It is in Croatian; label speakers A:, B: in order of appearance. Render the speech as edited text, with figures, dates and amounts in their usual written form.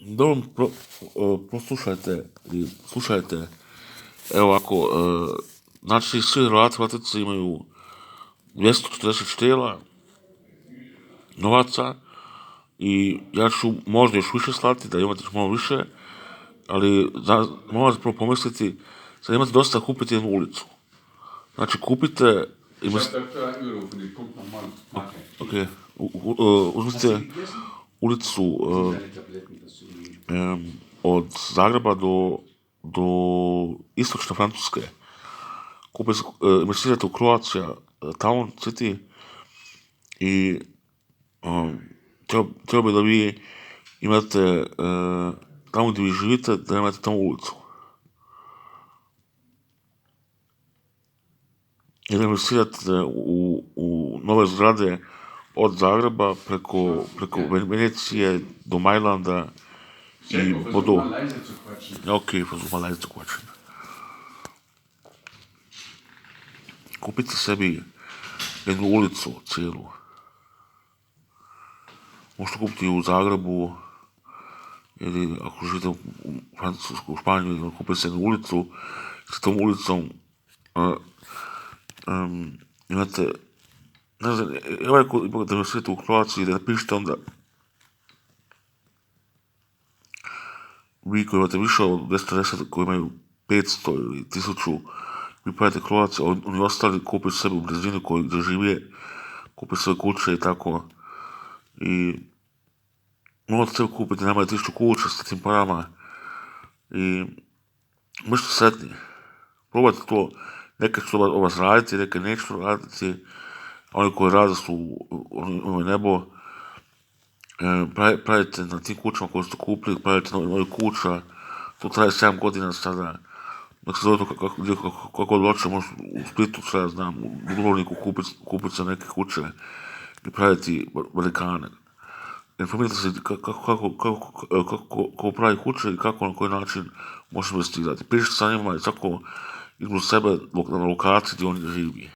A: Dobro, poslušajte i slušajte. Evo ovako, znači svi Hrvati Hrvatice imaju 240 štela novaca i ja ću možda još više slati, da imate još malo više, ali moram vas prvo pomisliti, sad imate dosta kupiti jednu ulicu. Znači kupite... Ok, uzmite ulicu od Zagreba do istočne Francuske. Investirate u Croatia Town City i treba bi da vi imate tamo gdje vi živite, da imate tamo ulicu. I da investirate u nove zgrade od Zagreba preko Venecije do Majlanda i Bordeaux. Ok, versuch mal leise zu quatschen. Kupite sebi jednu ulicu cijelu. Možete kupiti u Zagrebu, ili ako živite u Francusku, u Španiju, kupite se jednu ulicu, s tom ulicom imate, ne znam, evo da investirate u Kroaciji, da napišete onda vi koji imate više od 210, koji imaju 500 ili 1000, vi pravite Kroaciju, oni ostali kupe sebe u blizini gdje žive, kupe svoje kuće i tako. I možete sebe kupiti najmanje 1000 kuća s tim parama i možete sretni. Probajte to, neke ću vas raditi, neke neću raditi, oni koji rade oni imaju nebo. Pravite na tim kućama koje ste kupili, pravite nove kuća, to traje 7 godina sada. Nek se zove to kako doće, možeš u Splitu, sve ja znam, u Dubrovniku kupiti se neke kuće i praviti velikane. Informirajte se kako pravi kuće i kako na koji način možeš investirati. Pišite sa njima i tako između sebe na lokaciji gdje on živi.